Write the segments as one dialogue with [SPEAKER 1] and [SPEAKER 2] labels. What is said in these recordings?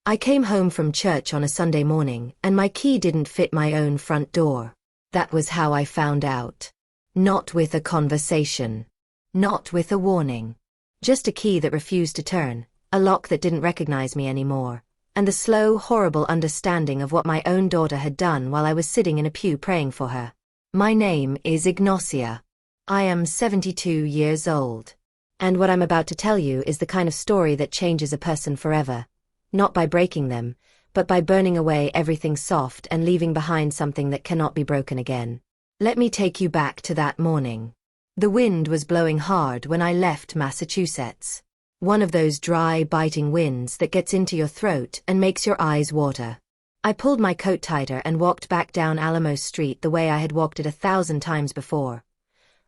[SPEAKER 1] I came home from church on a Sunday morning and my key didn't fit my own front door. That was how I found out. Not with a conversation. Not with a warning. Just a key that refused to turn, a lock that didn't recognize me anymore, and the slow, horrible understanding of what my own daughter had done while I was sitting in a pew praying for her. My name is Ignacia. I am 72 years old. And what I'm about to tell you is the kind of story that changes a person forever. Not by breaking them, but by burning away everything soft and leaving behind something that cannot be broken again. Let me take you back to that morning. The wind was blowing hard when I left Massachusetts. One of those dry, biting winds that gets into your throat and makes your eyes water. I pulled my coat tighter and walked back down Alamo Street the way I had walked it 1,000 times before.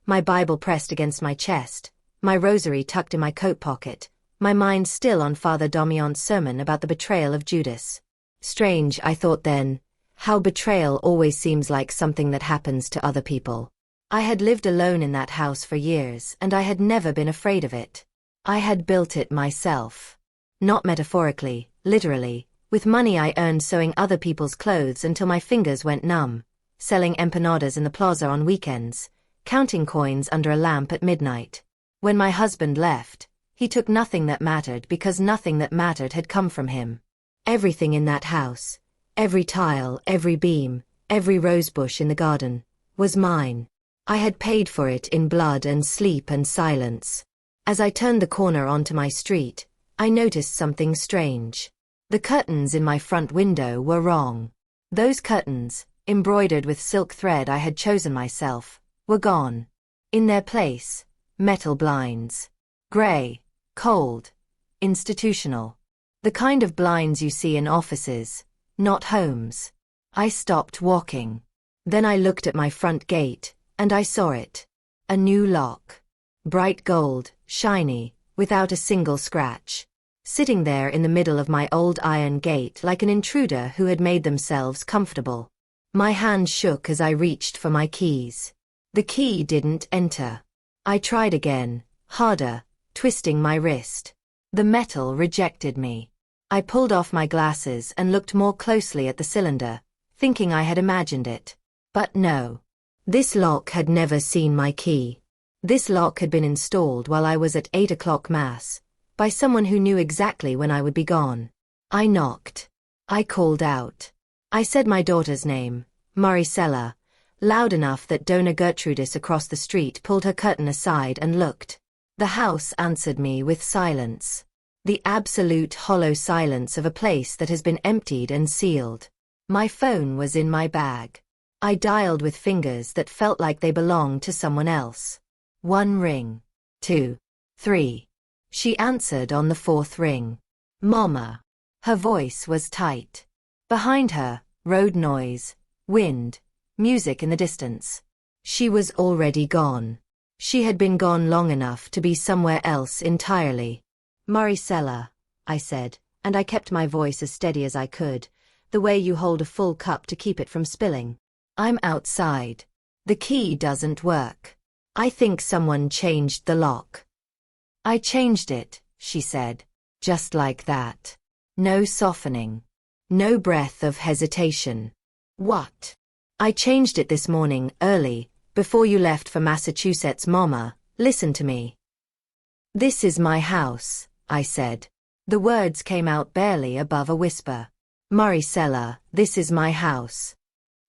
[SPEAKER 1] My Bible pressed against my chest, my rosary tucked in my coat pocket, my mind still on Father Domion's sermon about the betrayal of Judas. Strange, I thought then, how betrayal always seems like something that happens to other people. I had lived alone in that house for years and I had never been afraid of it. I had built it myself. Not metaphorically, literally, with money I earned sewing other people's clothes until my fingers went numb, selling empanadas in the plaza on weekends, counting coins under a lamp at midnight. When my husband left, he took nothing that mattered because nothing that mattered had come from him. Everything in that house, every tile, every beam, every rosebush in the garden, was mine. I had paid for it in blood and sleep and silence. As I turned the corner onto my street, I noticed something strange. The curtains in my front window were wrong. Those curtains, embroidered with silk thread I had chosen myself, were gone. In their place, metal blinds. Gray, cold, institutional. The kind of blinds you see in offices, not homes. I stopped walking. Then I looked at my front gate, and I saw it. A new lock. Bright gold, shiny, without a single scratch. Sitting there in the middle of my old iron gate like an intruder who had made themselves comfortable. My hand shook as I reached for my keys. The key didn't enter. I tried again, harder, twisting my wrist. The metal rejected me. I pulled off my glasses and looked more closely at the cylinder, thinking I had imagined it. But no. This lock had never seen my key. This lock had been installed while I was at 8 o'clock Mass, by someone who knew exactly when I would be gone. I knocked. I called out. I said my daughter's name, Maricela, loud enough that Dona Gertrudis across the street pulled her curtain aside and looked. The house answered me with silence. The absolute hollow silence of a place that has been emptied and sealed. My phone was in my bag. I dialed with fingers that felt like they belonged to someone else. 1 ring. 2. 3. She answered on the 4th ring. Mama. Her voice was tight. Behind her, road noise, wind, music in the distance. She was already gone. She had been gone long enough to be somewhere else entirely. Maricela, I said, and I kept my voice as steady as I could, the way you hold a full cup to keep it from spilling. I'm outside. The key doesn't work. I think someone changed the lock. I changed it, she said. Just like that. No softening. No breath of hesitation. What? I changed it this morning, early, before you left for Massachusetts. Mama, listen to me. This is my house, I said. The words came out barely above a whisper. Maricela, this is my house.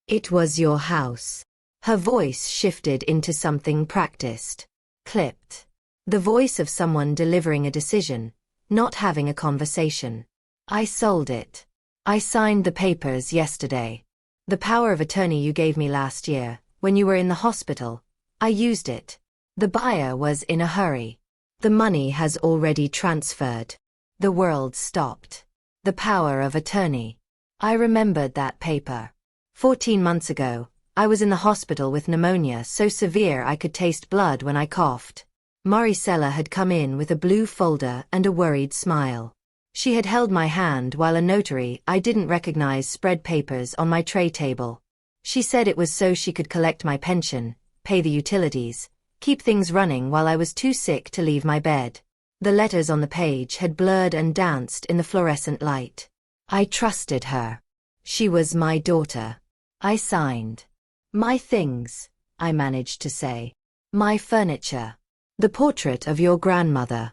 [SPEAKER 1] It was your house. Her voice shifted into something practiced. Clipped. The voice of someone delivering a decision, not having a conversation. I sold it. I signed the papers yesterday. The power of attorney you gave me last year, when you were in the hospital, I used it. The buyer was in a hurry. The money has already transferred. The world stopped. The power of attorney. I remembered that paper. 14 months ago, I was in the hospital with pneumonia so severe I could taste blood when I coughed. Maricela had come in with a blue folder and a worried smile. She had held my hand while a notary I didn't recognize spread papers on my tray table. She said it was so she could collect my pension, pay the utilities, keep things running while I was too sick to leave my bed. The letters on the page had blurred and danced in the fluorescent light. I trusted her. She was my daughter. I signed. My things, I managed to say. My furniture. The portrait of your grandmother.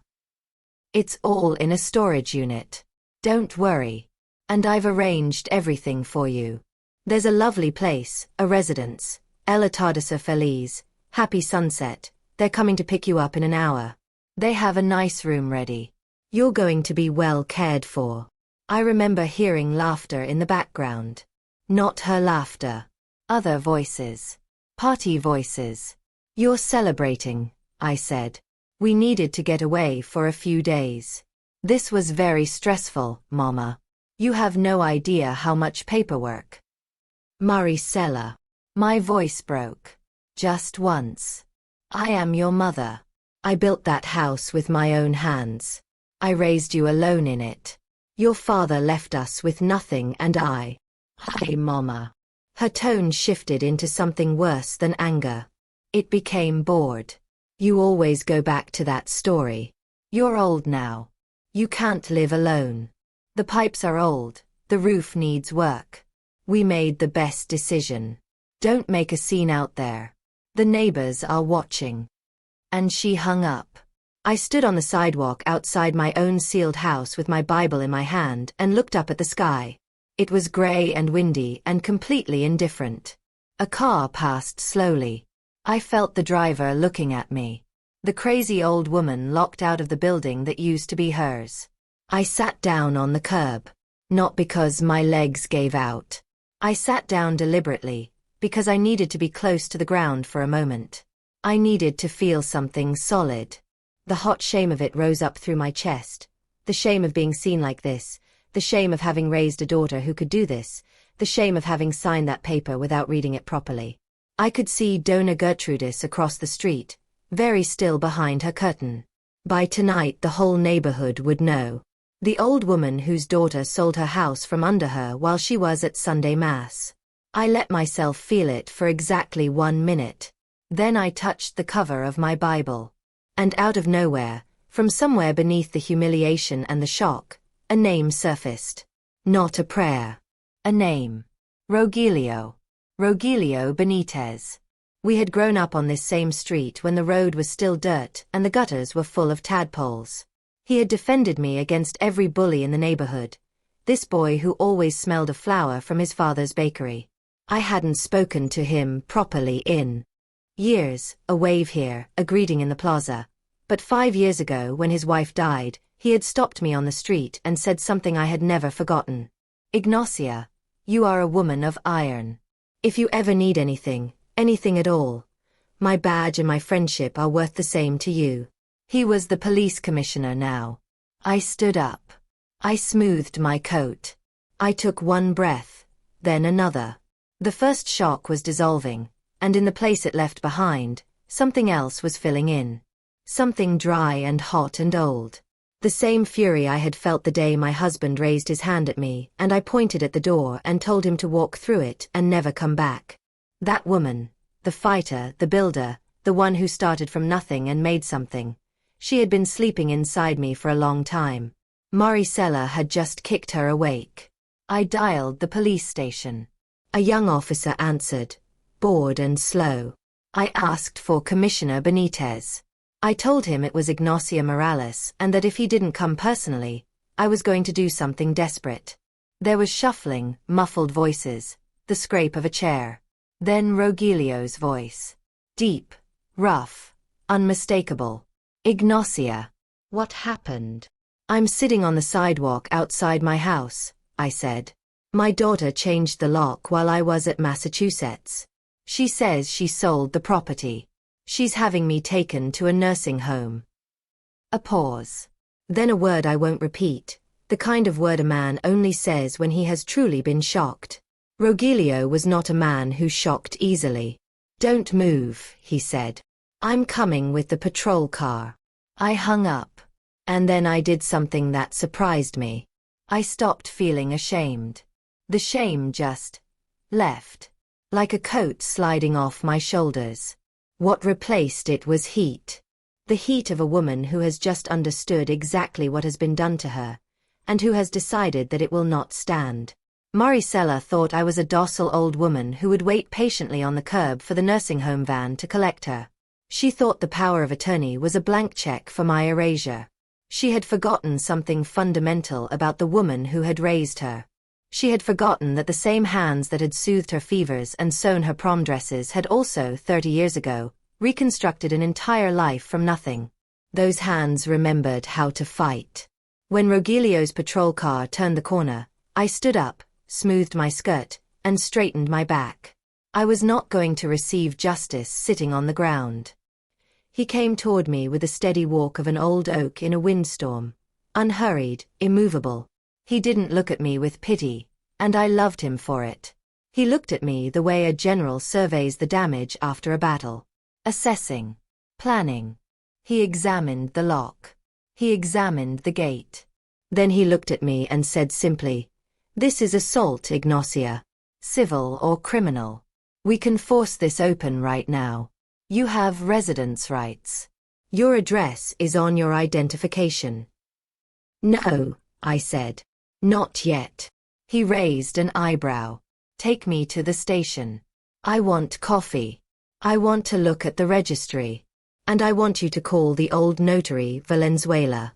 [SPEAKER 1] It's all in a storage unit. Don't worry. And I've arranged everything for you. There's a lovely place, a residence, Ella Tardisa Feliz, happy sunset. They're coming to pick you up in an hour. They have a nice room ready. You're going to be well cared for. I remember hearing laughter in the background. Not her laughter. Other voices. Party voices. You're celebrating, I said. We needed to get away for a few days. This was very stressful, Mama. You have no idea how much paperwork. Maricela. My voice broke. Just once. I am your mother. I built that house with my own hands. I raised you alone in it. Your father left us with nothing and Hi, Mama. Her tone shifted into something worse than anger. It became bored. You always go back to that story. You're old now. You can't live alone. The pipes are old, the roof needs work. We made the best decision. Don't make a scene out there. The neighbors are watching. And she hung up. I stood on the sidewalk outside my own sealed house with my Bible in my hand and looked up at the sky. It was gray and windy and completely indifferent. A car passed slowly. I felt the driver looking at me. The crazy old woman locked out of the building that used to be hers. I sat down on the curb. Not because my legs gave out. I sat down deliberately, because I needed to be close to the ground for a moment. I needed to feel something solid. The hot shame of it rose up through my chest. The shame of being seen like this. The shame of having raised a daughter who could do this. The shame of having signed that paper without reading it properly. I could see Dona Gertrudis across the street, very still behind her curtain. By tonight the whole neighborhood would know. The old woman whose daughter sold her house from under her while she was at Sunday Mass. I let myself feel it for exactly 1 minute. Then I touched the cover of my Bible. And out of nowhere, from somewhere beneath the humiliation and the shock, a name surfaced. Not a prayer. A name. Rogelio. Rogelio Benitez. We had grown up on this same street when the road was still dirt and the gutters were full of tadpoles. He had defended me against every bully in the neighborhood. This boy who always smelled of flour from his father's bakery. I hadn't spoken to him properly in years, a wave here, a greeting in the plaza. But 5 years ago when his wife died, he had stopped me on the street and said something I had never forgotten. Ignacia, you are a woman of iron. If you ever need anything, anything at all, my badge and my friendship are worth the same to you. He was the police commissioner now. I stood up. I smoothed my coat. I took one breath, then another. The first shock was dissolving, and in the place it left behind, something else was filling in. Something dry and hot and old. The same fury I had felt the day my husband raised his hand at me and I pointed at the door and told him to walk through it and never come back. That woman, the fighter, the builder, the one who started from nothing and made something. She had been sleeping inside me for a long time. Maricela had just kicked her awake. I dialed the police station. A young officer answered, bored and slow. I asked for Commissioner Benitez. I told him it was Ignacia Morales and that if he didn't come personally, I was going to do something desperate. There was shuffling, muffled voices, the scrape of a chair. Then Rogelio's voice. Deep, rough, unmistakable. Ignacia. What happened? I'm sitting on the sidewalk outside my house, I said. My daughter changed the lock while I was at Massachusetts. She says she sold the property. She's having me taken to a nursing home. A pause. Then a word I won't repeat, the kind of word a man only says when he has truly been shocked. Rogelio was not a man who shocked easily. Don't move, he said. I'm coming with the patrol car. I hung up. And then I did something that surprised me. I stopped feeling ashamed. The shame just left. Like a coat sliding off my shoulders. What replaced it was heat. The heat of a woman who has just understood exactly what has been done to her, and who has decided that it will not stand. Maricela thought I was a docile old woman who would wait patiently on the curb for the nursing home van to collect her. She thought the power of attorney was a blank check for my erasure. She had forgotten something fundamental about the woman who had raised her. She had forgotten that the same hands that had soothed her fevers and sewn her prom dresses had also, 30 years ago, reconstructed an entire life from nothing. Those hands remembered how to fight. When Rogelio's patrol car turned the corner, I stood up, smoothed my skirt, and straightened my back. I was not going to receive justice sitting on the ground. He came toward me with the steady walk of an old oak in a windstorm, unhurried, immovable. He didn't look at me with pity, and I loved him for it. He looked at me the way a general surveys the damage after a battle. Assessing. Planning. He examined the lock. He examined the gate. Then he looked at me and said simply, "This is assault, Ignacia. Civil or criminal. We can force this open right now. You have residence rights. Your address is on your identification." "No," I said. "Not yet." He raised an eyebrow. "Take me to the station. I want coffee. I want to look at the registry. And I want you to call the old notary Valenzuela."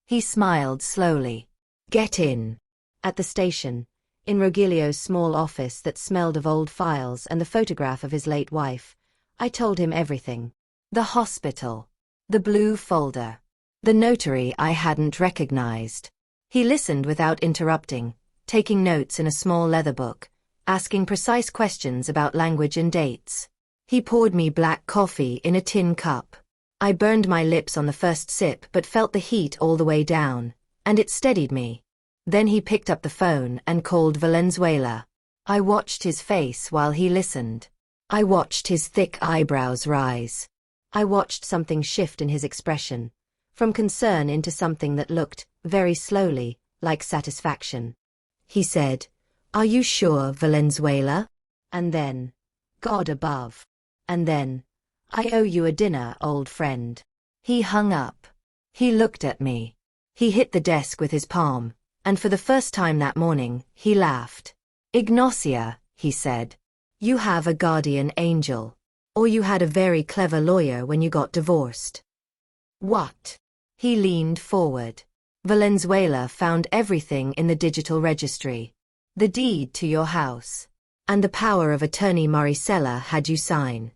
[SPEAKER 1] He smiled slowly. "Get in." At the station, in Rogelio's small office that smelled of old files and the photograph of his late wife, I told him everything. The hospital. The blue folder. The notary I hadn't recognized. He listened without interrupting, taking notes in a small leather book, asking precise questions about language and dates. He poured me black coffee in a tin cup. I burned my lips on the first sip but felt the heat all the way down, and it steadied me. Then he picked up the phone and called Valenzuela. I watched his face while he listened. I watched his thick eyebrows rise. I watched something shift in his expression, from concern into something that looked, very slowly, like satisfaction. He said, "Are you sure, Valenzuela?" And then, "God above." And then, "I owe you a dinner, old friend." He hung up. He looked at me. He hit the desk with his palm, and for the first time that morning, he laughed. "Ignacia," he said, "you have a guardian angel. Or you had a very clever lawyer when you got divorced." "What?" He leaned forward. "Valenzuela found everything in the digital registry. The deed to your house. And the power of attorney Maricela had you sign."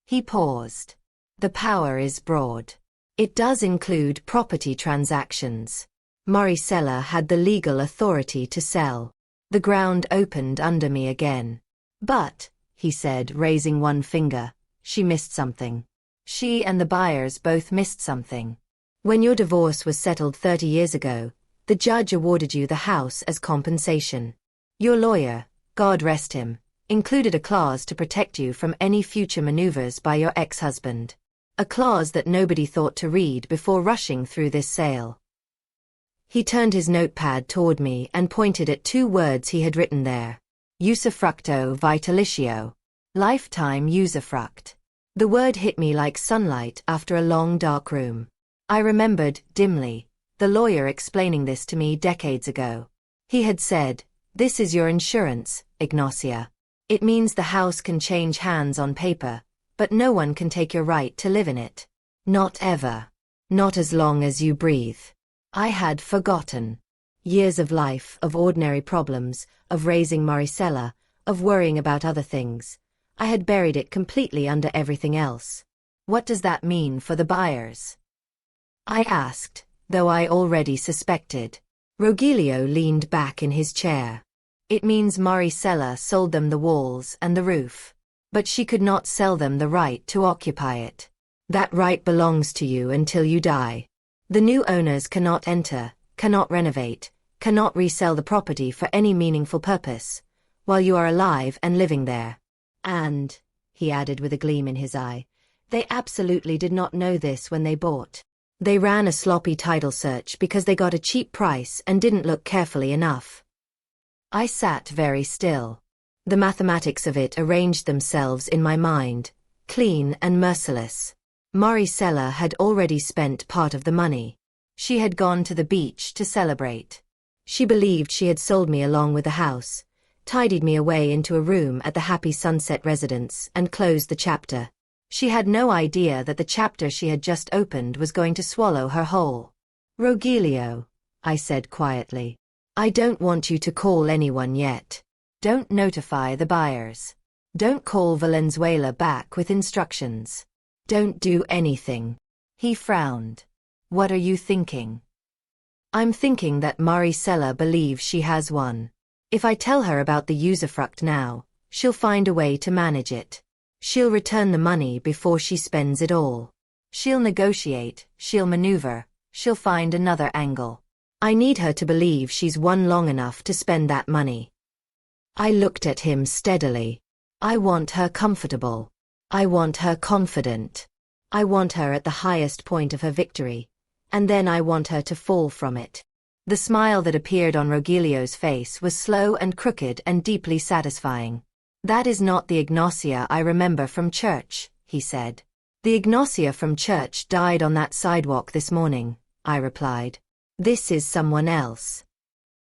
[SPEAKER 1] He paused. "The power is broad. It does include property transactions. Maricela had the legal authority to sell." The ground opened under me again. "But," he said, raising one finger, "she missed something. She and the buyers both missed something. When your divorce was settled 30 years ago, the judge awarded you the house as compensation. Your lawyer, God rest him, included a clause to protect you from any future maneuvers by your ex-husband. A clause that nobody thought to read before rushing through this sale." He turned his notepad toward me and pointed at 2 words he had written there. Usufructo vitalicio. Lifetime usufruct. The word hit me like sunlight after a long dark room. I remembered, dimly, the lawyer explaining this to me decades ago. He had said, "This is your insurance, Ignacia. It means the house can change hands on paper, but no one can take your right to live in it. Not ever. Not as long as you breathe." I had forgotten. Years of life, of ordinary problems, of raising Maricela, of worrying about other things. I had buried it completely under everything else. "What does that mean for the buyers?" I asked, though I already suspected. Rogelio leaned back in his chair. "It means Maricela sold them the walls and the roof. But she could not sell them the right to occupy it. That right belongs to you until you die. The new owners cannot enter, cannot renovate, cannot resell the property for any meaningful purpose, while you are alive and living there. And," he added with a gleam in his eye, "they absolutely did not know this when they bought. They ran a sloppy title search because they got a cheap price and didn't look carefully enough." I sat very still. The mathematics of it arranged themselves in my mind, clean and merciless. Maricela had already spent part of the money. She had gone to the beach to celebrate. She believed she had sold me along with the house, tidied me away into a room at the Happy Sunset residence, and closed the chapter. She had no idea that the chapter she had just opened was going to swallow her whole. Rogelio, I said quietly. I don't want you to call anyone yet. Don't notify the buyers. Don't call Valenzuela back with instructions. Don't do anything. He frowned. What are you thinking? I'm thinking that Maricela believes she has one. If I tell her about the usufruct now, she'll find a way to manage it. She'll return the money before she spends it all. She'll negotiate, she'll maneuver, she'll find another angle. I need her to believe she's won long enough to spend that money. I looked at him steadily. I want her comfortable. I want her confident. I want her at the highest point of her victory, and then I want her to fall from it. The smile that appeared on Rogelio's face was slow and crooked and deeply satisfying. That is not the Ignacia I remember from church, he said. The Ignacia from church died on that sidewalk this morning, I replied. This is someone else.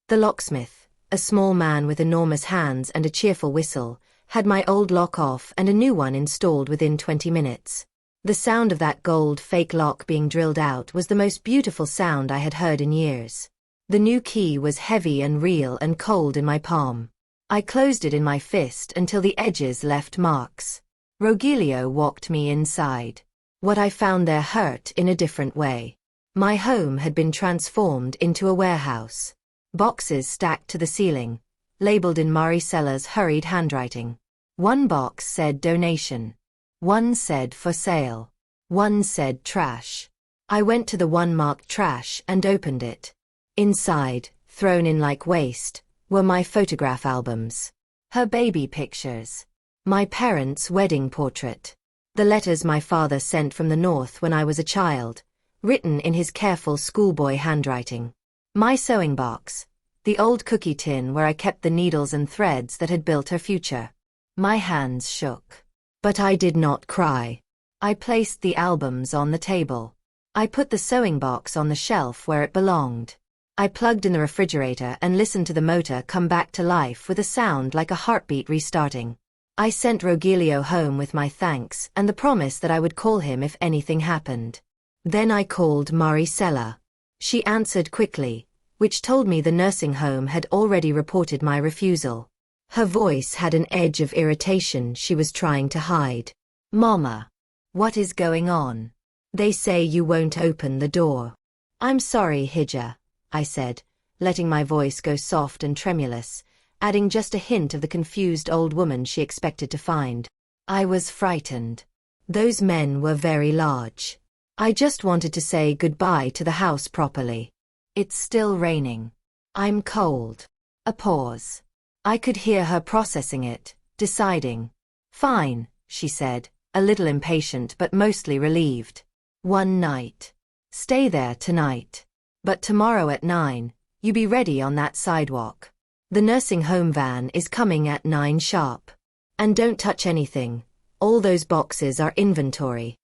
[SPEAKER 1] The locksmith, a small man with enormous hands and a cheerful whistle, had my old lock off and a new one installed within 20 minutes. The sound of that gold fake lock being drilled out was the most beautiful sound I had heard in years. The new key was heavy and real and cold in my palm. I closed it in my fist until the edges left marks. Rogelio walked me inside. What I found there hurt in a different way. My home had been transformed into a warehouse. Boxes stacked to the ceiling, labeled in Maricela's hurried handwriting. One box said donation. One said for sale. One said trash. I went to the one marked trash and opened it. Inside, thrown in like waste, were my photograph albums. Her baby pictures. My parents' wedding portrait. The letters my father sent from the north when I was a child, written in his careful schoolboy handwriting. My sewing box. The old cookie tin where I kept the needles and threads that had built her future. My hands shook. But I did not cry. I placed the albums on the table. I put the sewing box on the shelf where it belonged. I plugged in the refrigerator and listened to the motor come back to life with a sound like a heartbeat restarting. I sent Rogelio home with my thanks and the promise that I would call him if anything happened. Then I called Maricela. She answered quickly, which told me the nursing home had already reported my refusal. Her voice had an edge of irritation she was trying to hide. Mama. What is going on? They say you won't open the door. I'm sorry, Hija, I said, letting my voice go soft and tremulous, adding just a hint of the confused old woman she expected to find. I was frightened. Those men were very large. I just wanted to say goodbye to the house properly. It's still raining. I'm cold. A pause. I could hear her processing it, deciding. Fine, she said, a little impatient but mostly relieved. One night. Stay there tonight. But tomorrow at 9, you be ready on that sidewalk. The nursing home van is coming at 9 sharp. And don't touch anything. All those boxes are inventory.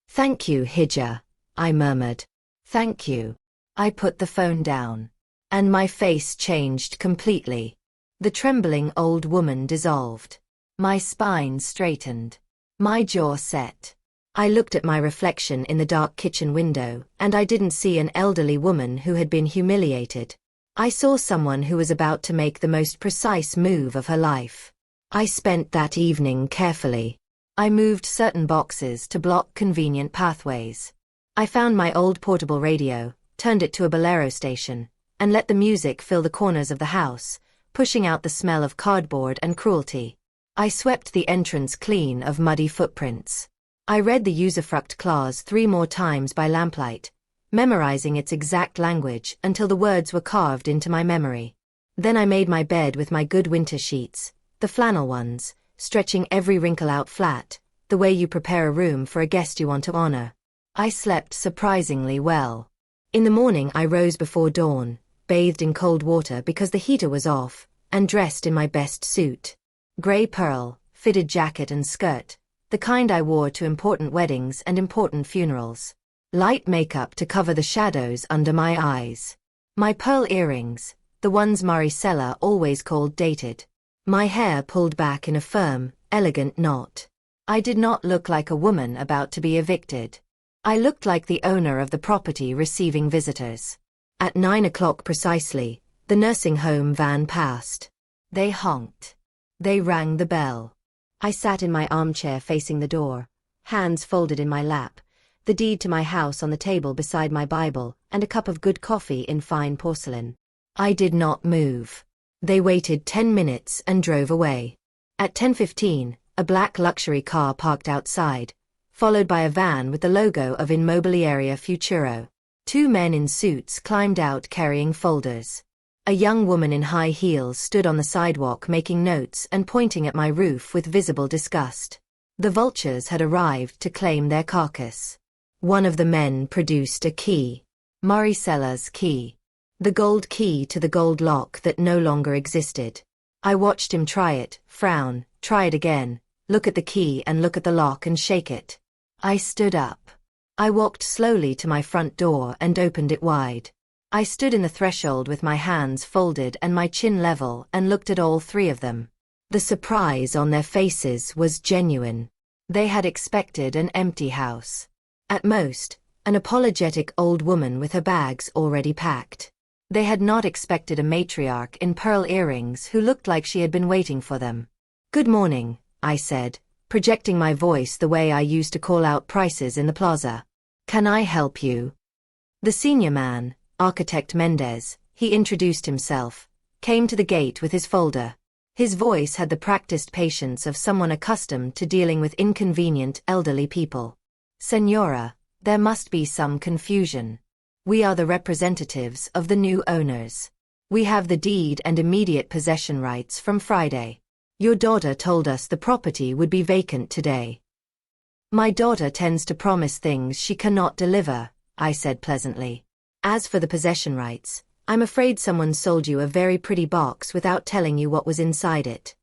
[SPEAKER 1] Thank you, Hija, I murmured. Thank you. I put the phone down. And my face changed completely. The trembling old woman dissolved. My spine straightened. My jaw set. I looked at my reflection in the dark kitchen window, and I didn't see an elderly woman who had been humiliated. I saw someone who was about to make the most precise move of her life. I spent that evening carefully. I moved certain boxes to block convenient pathways. I found my old portable radio, turned it to a bolero station, and let the music fill the corners of the house, pushing out the smell of cardboard and cruelty. I swept the entrance clean of muddy footprints. I read the usufruct clause 3 more times by lamplight, memorizing its exact language until the words were carved into my memory. Then I made my bed with my good winter sheets, the flannel ones, stretching every wrinkle out flat, the way you prepare a room for a guest you want to honor. I slept surprisingly well. In the morning I rose before dawn, bathed in cold water because the heater was off, and dressed in my best suit. Gray pearl, fitted jacket and skirt, the kind I wore to important weddings and important funerals. Light makeup to cover the shadows under my eyes. My pearl earrings, the ones Maricela always called dated. My hair pulled back in a firm, elegant knot. I did not look like a woman about to be evicted. I looked like the owner of the property receiving visitors. At 9 o'clock precisely, the nursing home van passed. They honked. They rang the bell. I sat in my armchair facing the door, hands folded in my lap, the deed to my house on the table beside my Bible, and a cup of good coffee in fine porcelain. I did not move. They waited 10 minutes and drove away. At 10:15, a black luxury car parked outside, followed by a van with the logo of Immobiliaria Futuro. 2 men in suits climbed out carrying folders. A young woman in high heels stood on the sidewalk making notes and pointing at my roof with visible disgust. The vultures had arrived to claim their carcass. One of the men produced a key. Maricela's key. The gold key to the gold lock that no longer existed. I watched him try it, frown, try it again, look at the key and look at the lock and shake it. I stood up. I walked slowly to my front door and opened it wide. I stood in the threshold with my hands folded and my chin level and looked at all 3 of them. The surprise on their faces was genuine. They had expected an empty house. At most, an apologetic old woman with her bags already packed. They had not expected a matriarch in pearl earrings who looked like she had been waiting for them. "Good morning," I said, projecting my voice the way I used to call out prices in the plaza. "Can I help you?" The senior man, Architect Mendez, he introduced himself, came to the gate with his folder. His voice had the practiced patience of someone accustomed to dealing with inconvenient elderly people. "Senora, there must be some confusion. We are the representatives of the new owners. We have the deed and immediate possession rights from Friday. Your daughter told us the property would be vacant today." "My daughter tends to promise things she cannot deliver," I said pleasantly. "As for the possession rights, I'm afraid someone sold you a very pretty box without telling you what was inside it."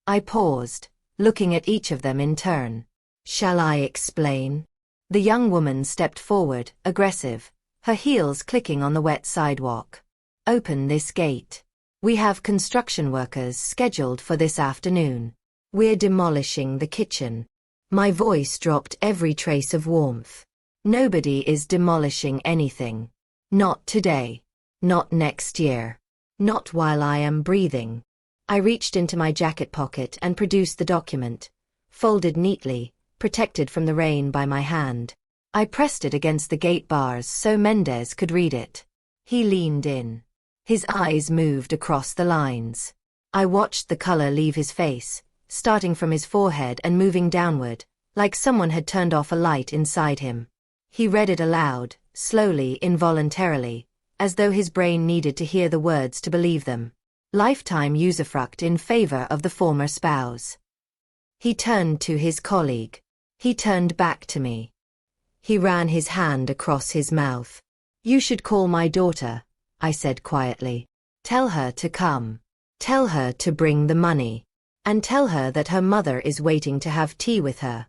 [SPEAKER 1] I paused, looking at each of them in turn. "Shall I explain?" The young woman stepped forward, aggressive, her heels clicking on the wet sidewalk. "Open this gate. We have construction workers scheduled for this afternoon. We're demolishing the kitchen." My voice dropped every trace of warmth. "Nobody is demolishing anything. Not today. Not next year. Not while I am breathing." I reached into my jacket pocket and produced the document, folded neatly, protected from the rain by my hand. I pressed it against the gate bars so Mendez could read it. He leaned in. His eyes moved across the lines. I watched the color leave his face, starting from his forehead and moving downward, like someone had turned off a light inside him. He read it aloud, slowly, involuntarily, as though his brain needed to hear the words to believe them. Lifetime usufruct in favor of the former spouse. He turned to his colleague. He turned back to me. He ran his hand across his mouth. "You should call my daughter," I said quietly. "Tell her to come. Tell her to bring the money. And tell her that her mother is waiting to have tea with her."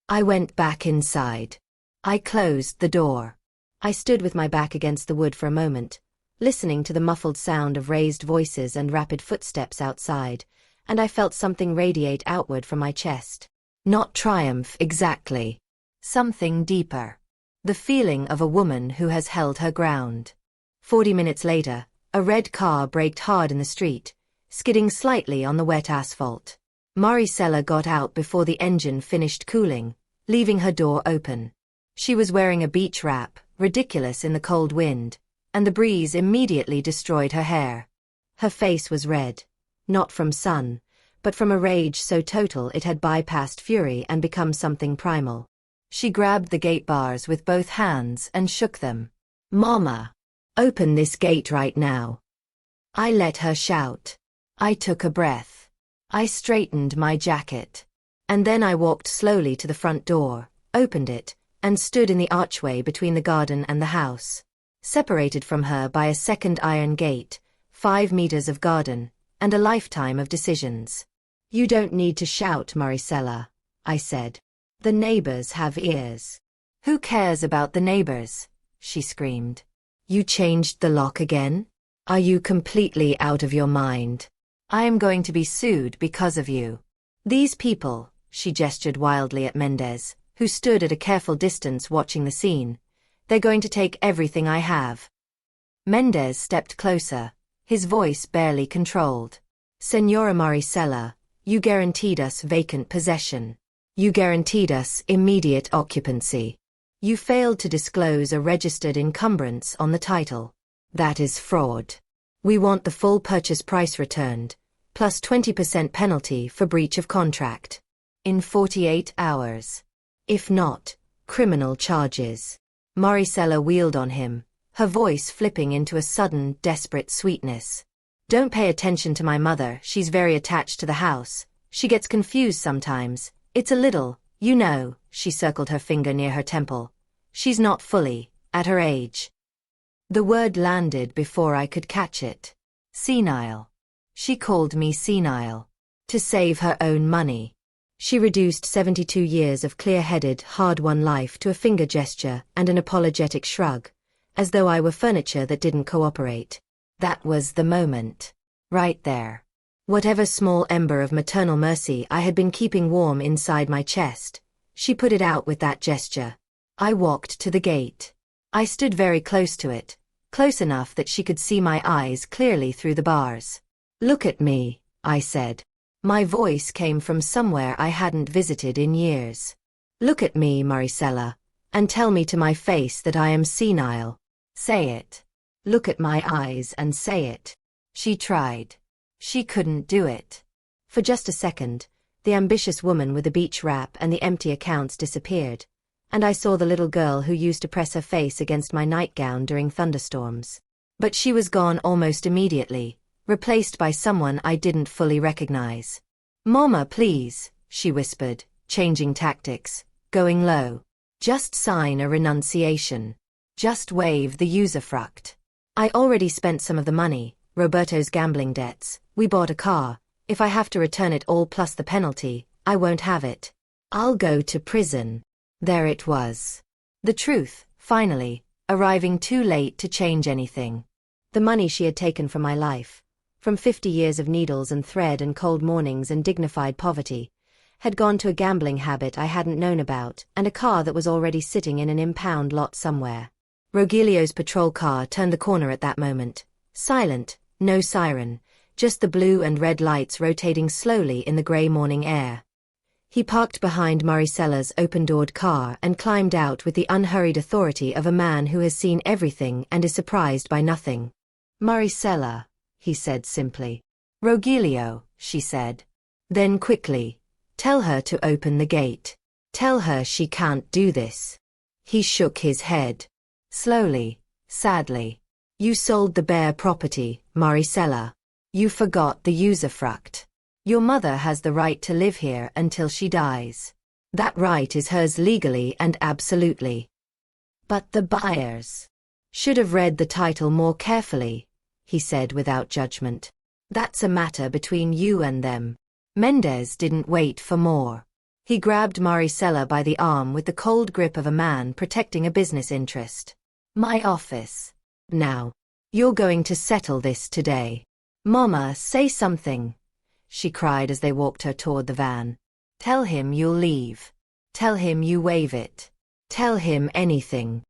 [SPEAKER 1] I went back inside. I closed the door. I stood with my back against the wood for a moment, listening to the muffled sound of raised voices and rapid footsteps outside, and I felt something radiate outward from my chest. Not triumph exactly. Something deeper. The feeling of a woman who has held her ground. 40 minutes later, a red car braked hard in the street, skidding slightly on the wet asphalt. Maricela got out before the engine finished cooling, leaving her door open. She was wearing a beach wrap, ridiculous in the cold wind, and the breeze immediately destroyed her hair. Her face was red, not from sun, but from a rage so total it had bypassed fury and become something primal. She grabbed the gate bars with both hands and shook them. "Mama! Open this gate right now!" I let her shout. I took a breath. I straightened my jacket. And then I walked slowly to the front door, opened it, and stood in the archway between the garden and the house. Separated from her by a second iron gate, 5 meters of garden, and a lifetime of decisions. "You don't need to shout, Maricela," I said. "The neighbors have ears." Who cares about the neighbors? She screamed. You changed the lock again? Are you completely out of your mind? I am going to be sued because of you. These people, she gestured wildly at Mendez, who stood at a careful distance watching the scene. They're going to take everything I have. Mendez stepped closer, his voice barely controlled. Señora Maricela, you guaranteed us vacant possession. You guaranteed us immediate occupancy. You failed to disclose a registered encumbrance on the title. That is fraud. We want the full purchase price returned, plus 20% penalty for breach of contract. In 48 hours. If not, criminal charges. Maricela wheeled on him, her voice flipping into a sudden, desperate sweetness. Don't pay attention to my mother, she's very attached to the house. She gets confused sometimes. It's a little, you know, she circled her finger near her temple. She's not fully, at her age. The word landed before I could catch it. Senile. She called me senile. To save her own money. She reduced 72 years of clear-headed, hard-won life to a finger gesture and an apologetic shrug, as though I were furniture that didn't cooperate. That was the moment. Right there. Whatever small ember of maternal mercy I had been keeping warm inside my chest, she put it out with that gesture. I walked to the gate. I stood very close to it, close enough that she could see my eyes clearly through the bars. Look at me, I said. My voice came from somewhere I hadn't visited in years. Look at me, Maricela, and tell me to my face that I am senile. Say it. Look at my eyes and say it. She tried. She couldn't do it. For just a second, the ambitious woman with the beach wrap and the empty accounts disappeared, and I saw the little girl who used to press her face against my nightgown during thunderstorms. But she was gone almost immediately, replaced by someone I didn't fully recognize. Mama, please, she whispered, changing tactics, going low. Just sign a renunciation. Just waive the usufruct. I already spent some of the money, Roberto's gambling debts. We bought a car. If I have to return it all plus the penalty, I won't have it. I'll go to prison. There it was. The truth, finally, arriving too late to change anything. The money she had taken from my life, from 50 years of needles and thread and cold mornings and dignified poverty, had gone to a gambling habit I hadn't known about and a car that was already sitting in an impound lot somewhere. Rogelio's patrol car turned the corner at that moment. Silent, no siren, just the blue and red lights rotating slowly in the grey morning air. He parked behind Maricela's open-doored car and climbed out with the unhurried authority of a man who has seen everything and is surprised by nothing. Maricela, he said simply. Rogelio, she said. Then quickly, tell her to open the gate. Tell her she can't do this. He shook his head. Slowly, sadly. You sold the bare property, Maricela. You forgot the usufruct. Your mother has the right to live here until she dies. That right is hers legally and absolutely. But the buyers should have read the title more carefully, he said without judgment. That's a matter between you and them. Mendez didn't wait for more. He grabbed Maricela by the arm with the cold grip of a man protecting a business interest. My office. Now. You're going to settle this today. Mama, say something, she cried as they walked her toward the van. Tell him you'll leave. Tell him you waive it. Tell him anything.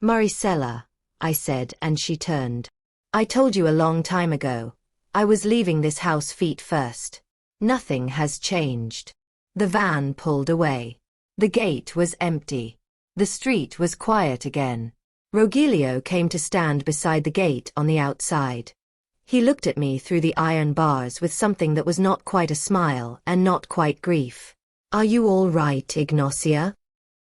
[SPEAKER 1] Maricela, I said, and she turned. I told you a long time ago. I was leaving this house feet first. Nothing has changed. The van pulled away. The gate was empty. The street was quiet again. Rogelio came to stand beside the gate on the outside. He looked at me through the iron bars with something that was not quite a smile and not quite grief. Are you all right, Ignacia?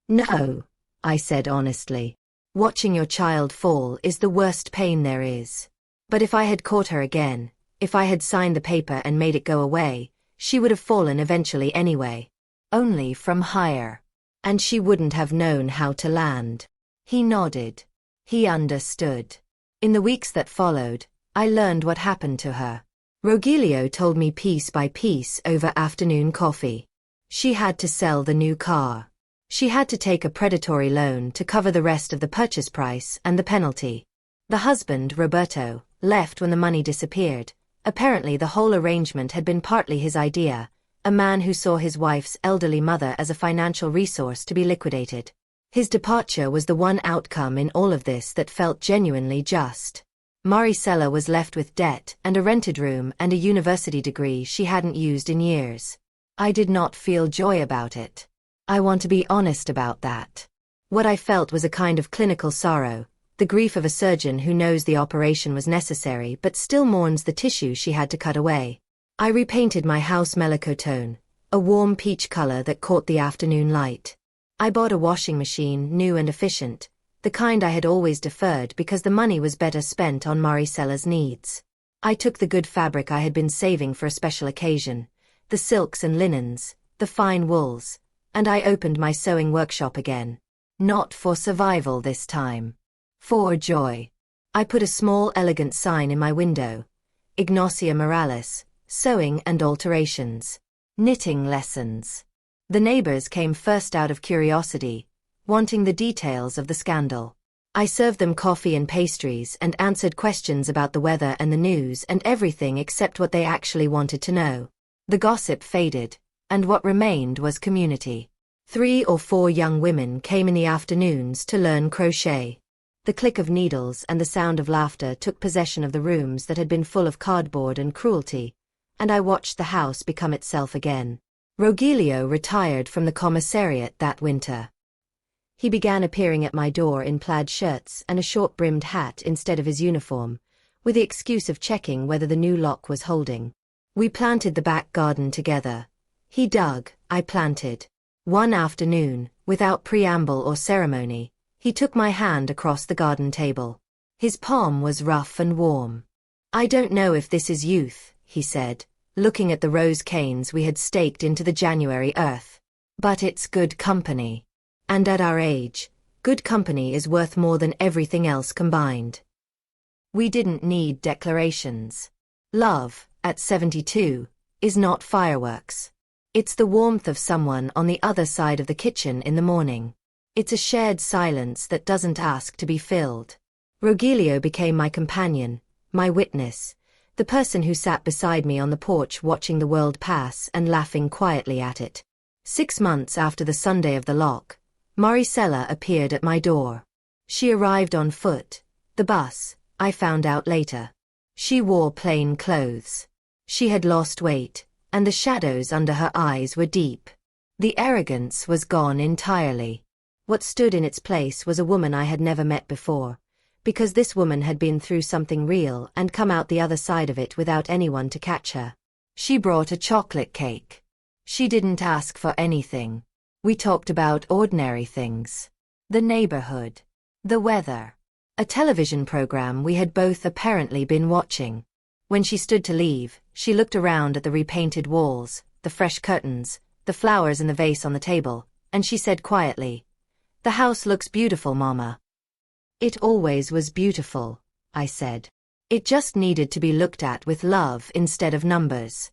[SPEAKER 1] No, I said honestly. Watching your child fall is the worst pain there is. But if I had caught her again, if I had signed the paper and made it go away, she would have fallen eventually anyway. Only from higher. And she wouldn't have known how to land. He nodded. He understood. In the weeks that followed, I learned what happened to her. Rogelio told me piece by piece over afternoon coffee. She had to sell the new car. She had to take a predatory loan to cover the rest of the purchase price and the penalty. The husband, Roberto, left when the money disappeared. Apparently the whole arrangement had been partly his idea, a man who saw his wife's elderly mother as a financial resource to be liquidated. His departure was the one outcome in all of this that felt genuinely just. Maricela was left with debt and a rented room and a university degree she hadn't used in years. I did not feel joy about it. I want to be honest about that. What I felt was a kind of clinical sorrow, the grief of a surgeon who knows the operation was necessary but still mourns the tissue she had to cut away. I repainted my house melocotone, a warm peach color that caught the afternoon light. I bought a washing machine, new and efficient, the kind I had always deferred because the money was better spent on Maricela's needs. I took the good fabric I had been saving for a special occasion, the silks and linens, the fine wools, and I opened my sewing workshop again. Not for survival this time. For joy. I put a small elegant sign in my window. Ignacia Morales, sewing and alterations. Knitting lessons. The neighbors came first out of curiosity, wanting the details of the scandal. I served them coffee and pastries and answered questions about the weather and the news and everything except what they actually wanted to know. The gossip faded, and what remained was community. 3 or 4 young women came in the afternoons to learn crochet. The click of needles and the sound of laughter took possession of the rooms that had been full of cardboard and cruelty, and I watched the house become itself again. Rogelio retired from the commissariat that winter. He began appearing at my door in plaid shirts and a short-brimmed hat instead of his uniform, with the excuse of checking whether the new lock was holding. We planted the back garden together. He dug, I planted. One afternoon, without preamble or ceremony, he took my hand across the garden table. His palm was rough and warm. "I don't know if this is youth," he said, looking at the rose canes we had staked into the January earth. "But it's good company. And at our age, good company is worth more than everything else combined." We didn't need declarations. Love, at 72, is not fireworks. It's the warmth of someone on the other side of the kitchen in the morning. It's a shared silence that doesn't ask to be filled. Rogelio became my companion, my witness, the person who sat beside me on the porch watching the world pass and laughing quietly at it. 6 months after the Sunday of the lock, Maricela appeared at my door. She arrived on foot, the bus, I found out later. She wore plain clothes. She had lost weight, and the shadows under her eyes were deep. The arrogance was gone entirely. What stood in its place was a woman I had never met before, because this woman had been through something real and come out the other side of it without anyone to catch her. She brought a chocolate cake. She didn't ask for anything. We talked about ordinary things. The neighborhood. The weather. A television program we had both apparently been watching. When she stood to leave, she looked around at the repainted walls, the fresh curtains, the flowers in the vase on the table, and she said quietly, "The house looks beautiful, Mama." "It always was beautiful," I said. "It just needed to be looked at with love instead of numbers."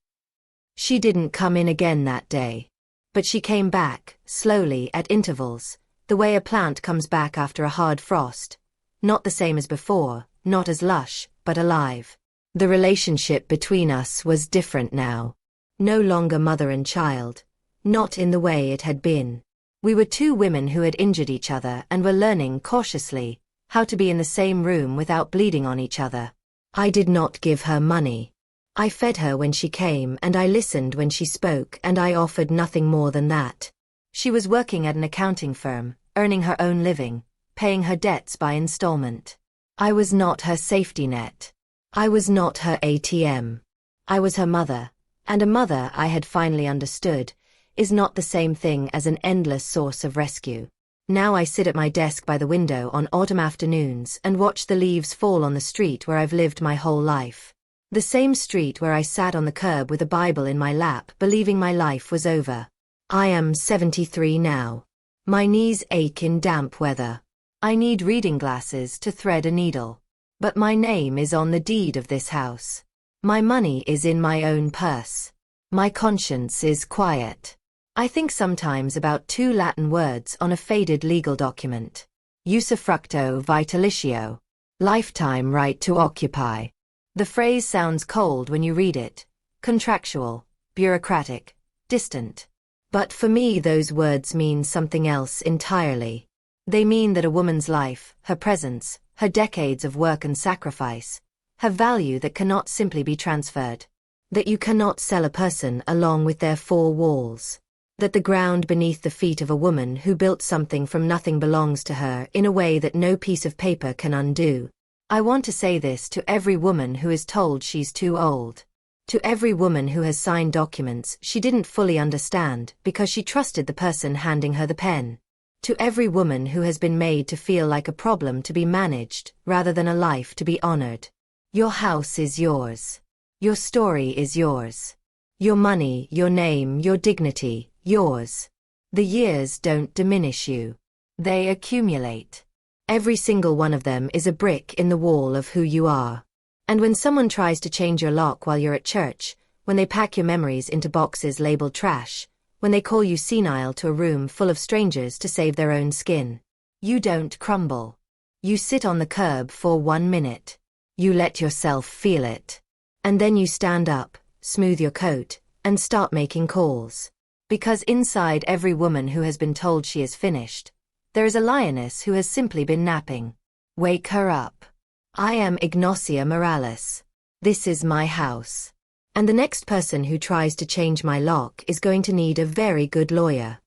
[SPEAKER 1] She didn't come in again that day. But she came back, slowly, at intervals, the way a plant comes back after a hard frost. Not the same as before, not as lush, but alive. The relationship between us was different now. No longer mother and child. Not in the way it had been. We were 2 women who had injured each other and were learning, cautiously, how to be in the same room without bleeding on each other. I did not give her money. I fed her when she came and I listened when she spoke, and I offered nothing more than that. She was working at an accounting firm, earning her own living, paying her debts by installment. I was not her safety net. I was not her ATM. I was her mother, and a mother, I had finally understood, is not the same thing as an endless source of rescue. Now I sit at my desk by the window on autumn afternoons and watch the leaves fall on the street where I've lived my whole life. The same street where I sat on the curb with a Bible in my lap, believing my life was over. I am 73 now. My knees ache in damp weather. I need reading glasses to thread a needle. But my name is on the deed of this house. My money is in my own purse. My conscience is quiet. I think sometimes about two Latin words on a faded legal document. Usufructo vitalicio. Lifetime right to occupy. The phrase sounds cold when you read it. Contractual, bureaucratic, distant. But for me those words mean something else entirely. They mean that a woman's life, her presence, her decades of work and sacrifice, have value that cannot simply be transferred. That you cannot sell a person along with their four walls. That the ground beneath the feet of a woman who built something from nothing belongs to her in a way that no piece of paper can undo. I want to say this to every woman who is told she's too old. To every woman who has signed documents she didn't fully understand because she trusted the person handing her the pen. To every woman who has been made to feel like a problem to be managed rather than a life to be honored. Your house is yours. Your story is yours. Your money, your name, your dignity, yours. The years don't diminish you. They accumulate. Every single one of them is a brick in the wall of who you are. And when someone tries to change your lock while you're at church, when they pack your memories into boxes labeled trash, when they call you senile to a room full of strangers to save their own skin, you don't crumble. You sit on the curb for 1 minute. You let yourself feel it. And then you stand up, smooth your coat, and start making calls. Because inside every woman who has been told she is finished, there is a lioness who has simply been napping. Wake her up. I am Ignacia Morales. This is my house. And the next person who tries to change my lock is going to need a very good lawyer.